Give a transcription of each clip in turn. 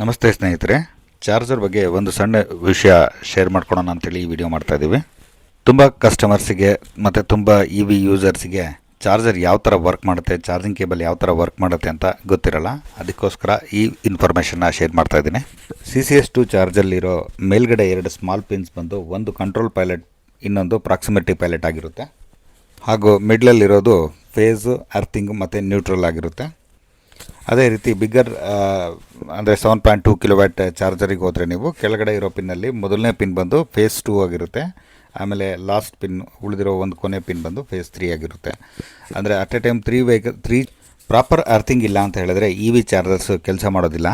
ನಮಸ್ತೆ ಸ್ನೇಹಿತರೆ, ಚಾರ್ಜರ್ ಬಗ್ಗೆ ಒಂದು ಸಣ್ಣ ವಿಷಯ ಶೇರ್ ಮಾಡ್ಕೊಳ್ಳೋಣ ಅಂತೇಳಿ ಈ ವಿಡಿಯೋ ಮಾಡ್ತಾ ಇದ್ದೀವಿ. ತುಂಬ ಕಸ್ಟಮರ್ಸಿಗೆ ಮತ್ತು ತುಂಬ ಇ ವಿ ಯೂಸರ್ಸಿಗೆ ಚಾರ್ಜರ್ ಯಾವ ಥರ ವರ್ಕ್ ಮಾಡುತ್ತೆ, ಚಾರ್ಜಿಂಗ್ ಕೇಬಲ್ ಯಾವ ಥರ ವರ್ಕ್ ಮಾಡುತ್ತೆ ಅಂತ ಗೊತ್ತಿರಲ್ಲ. ಅದಕ್ಕೋಸ್ಕರ ಈ ಇನ್ಫಾರ್ಮೇಷನ್ನ ಶೇರ್ ಮಾಡ್ತಾ ಇದ್ದೀನಿ. CCS2 ಚಾರ್ಜಲ್ಲಿರೋ ಮೇಲ್ಗಡೆ 2 ಸ್ಮಾಲ್ ಪಿನ್ಸ್ ಬಂದು ಒಂದು ಕಂಟ್ರೋಲ್ ಪೈಲಟ್, ಇನ್ನೊಂದು ಪ್ರಾಕ್ಸಿಮಿಟಿ ಪೈಲಟ್ ಆಗಿರುತ್ತೆ. ಹಾಗೂ ಮಿಡ್ಲಲ್ಲಿರೋದು ಫೇಸು, ಅರ್ಥಿಂಗ್ ಮತ್ತು ನ್ಯೂಟ್ರಲ್ ಆಗಿರುತ್ತೆ. ಅದೇ ರೀತಿ ಬಿಗ್ಗರ್ ಅಂದರೆ 7.2 ಕಿಲೋವ್ಯಾಟ್ ಚಾರ್ಜರಿಗೆ ಹೋದರೆ ನೀವು ಕೆಳಗಡೆ ಇರೋ ಪಿನ್ನಲ್ಲಿ ಮೊದಲನೇ ಪಿನ್ ಬಂದು ಫೇಸ್ 2 ಆಗಿರುತ್ತೆ. ಆಮೇಲೆ ಲಾಸ್ಟ್ ಪಿನ್, ಉಳಿದಿರೋ ಒಂದು ಕೊನೆ ಪಿನ್ ಬಂದು ಫೇಸ್ 3 ಆಗಿರುತ್ತೆ. ಅಂದರೆ at A time 3 proper earthing ಇಲ್ಲ ಅಂತ ಹೇಳಿದ್ರೆ ಇ ವಿ ಚಾರ್ಜರ್ಸ್ ಕೆಲಸ ಮಾಡೋದಿಲ್ಲ.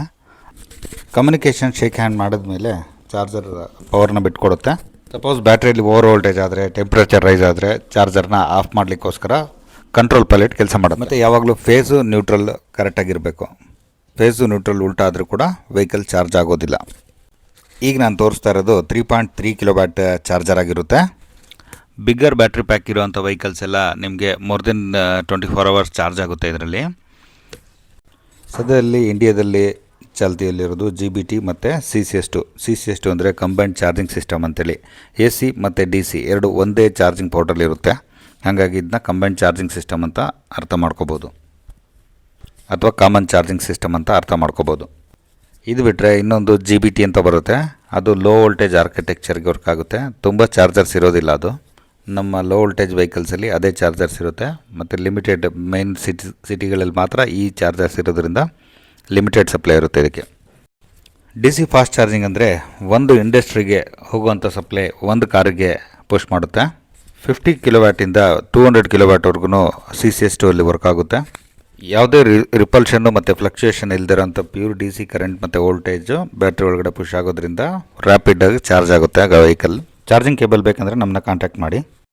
ಕಮ್ಯುನಿಕೇಷನ್ ಶೇಕ್ ಹ್ಯಾಂಡ್ ಮಾಡಿದ್ಮೇಲೆ ಚಾರ್ಜರ್ ಪವರ್ನ ಬಿಟ್ಕೊಡುತ್ತೆ. ಸಪೋಸ್ ಬ್ಯಾಟ್ರಿಯಲ್ಲಿ ಓವರ್ ವೋಲ್ಟೇಜ್ ಆದರೆ, ಟೆಂಪ್ರೇಚರ್ ರೈಸ್ ಆದರೆ ಚಾರ್ಜರ್ನ ಆಫ್ ಮಾಡಲಿಕ್ಕೋಸ್ಕರ ಕಂಟ್ರೋಲ್ ಪೈಲಟ್ ಕೆಲಸ ಮಾಡೋದು. ಮತ್ತು ಯಾವಾಗಲೂ ಫೇಸು ನ್ಯೂಟ್ರಲ್ ಕರೆಕ್ಟಾಗಿರಬೇಕು. ಫೇಸು ನ್ಯೂಟ್ರಲ್ ಉಲ್ಟಾ ಆದರೂ ಕೂಡ ವೆಹಿಕಲ್ ಚಾರ್ಜ್ ಆಗೋದಿಲ್ಲ. ಈಗ ನಾನು ತೋರಿಸ್ತಾ ಇರೋದು 3.3 ಕಿಲೋವ್ಯಾಟ್ ಚಾರ್ಜರ್ ಆಗಿರುತ್ತೆ. ಬಿಗ್ಗರ್ ಬ್ಯಾಟ್ರಿ ಪ್ಯಾಕ್ ಇರೋವಂಥ ವೆಹಿಕಲ್ಸ್ ಎಲ್ಲ ನಿಮಗೆ ಮೋರ್ ದೆನ್ 24 ಅವರ್ಸ್ ಚಾರ್ಜ್ ಆಗುತ್ತೆ ಇದರಲ್ಲಿ. ಸದ್ಯದಲ್ಲಿ ಇಂಡಿಯಾದಲ್ಲಿ ಚಾಲ್ತಿಯಲ್ಲಿರೋದು GBT ಮತ್ತು CCS2 ಅಂದರೆ ಕಂಬೈನ್ಡ್ ಚಾರ್ಜಿಂಗ್ ಸಿಸ್ಟಮ್ ಅಂತೇಳಿ. AC ಮತ್ತು DC ಎರಡು ಒಂದೇ ಚಾರ್ಜಿಂಗ್ ಪೋರ್ಟಲ್ಲಿರುತ್ತೆ. ಹಾಗಾಗಿ ಇದನ್ನ ಕಂಬೈನ್ಡ್ ಚಾರ್ಜಿಂಗ್ ಸಿಸ್ಟಮ್ ಅಂತ ಅರ್ಥ ಮಾಡ್ಕೋಬೋದು, ಅಥವಾ ಕಾಮನ್ ಚಾರ್ಜಿಂಗ್ ಸಿಸ್ಟಮ್ ಅಂತ ಅರ್ಥ ಮಾಡ್ಕೋಬೋದು. ಇದು ಬಿಟ್ಟರೆ ಇನ್ನೊಂದು GBT ಅಂತ ಬರುತ್ತೆ. ಅದು ಲೋ ವೋಲ್ಟೇಜ್ ಆರ್ಕಿಟೆಕ್ಚರ್ಗೆ ವರ್ಕ್ ಆಗುತ್ತೆ. ತುಂಬ ಚಾರ್ಜರ್ಸ್ ಇರೋದಿಲ್ಲ. ಅದು ನಮ್ಮ ಲೋ ವೋಲ್ಟೇಜ್ ವೆಹಿಕಲ್ಸಲ್ಲಿ ಅದೇ ಚಾರ್ಜರ್ಸ್ ಇರುತ್ತೆ. ಮತ್ತು ಲಿಮಿಟೆಡ್ ಮೈನ್ ಸಿಟಿಗಳಲ್ಲಿ ಮಾತ್ರ ಈ ಚಾರ್ಜರ್ಸ್ ಇರೋದ್ರಿಂದ ಲಿಮಿಟೆಡ್ ಸಪ್ಲೈ ಇರುತ್ತೆ ಇದಕ್ಕೆ. DC ಫಾಸ್ಟ್ ಚಾರ್ಜಿಂಗ್ ಅಂದರೆ ಒಂದು ಇಂಡಸ್ಟ್ರಿಗೆ ಹೋಗುವಂಥ ಸಪ್ಲೈ ಒಂದು ಕಾರಿಗೆ ಪುಷ್ ಮಾಡುತ್ತೆ. 50 ಕಿಲೋವ್ಯಾಟಿಂದ 200 ಕಿಲೋವ್ಯಾಟ್ವರೆಗೂ CCS2 ಅಲ್ಲಿ ವರ್ಕ್ ಆಗುತ್ತೆ. ಯಾವುದೇ ರಿಪಲ್ಷನ್ನು ಮತ್ತು ಫ್ಲಕ್ಚುಯೇಷನ್ ಇಲ್ದಿರೋಂಥ ಪ್ಯೂರ್ DC ಕರೆಂಟ್ ಮತ್ತು ವೋಲ್ಟೇಜು ಬ್ಯಾಟ್ರಿ ಒಳಗಡೆ ಪುಷ್ ಆಗೋದ್ರಿಂದ ರ್ಯಾಪಿಡಾಗಿ ಚಾರ್ಜ್ ಆಗುತ್ತೆ ವೆಹಿಕಲ್. ಚಾರ್ಜಿಂಗ್ ಕೇಬಲ್ ಬೇಕಂದರೆ ನಮ್ಮನ್ನ ಕಾಂಟ್ಯಾಕ್ಟ್ ಮಾಡಿ.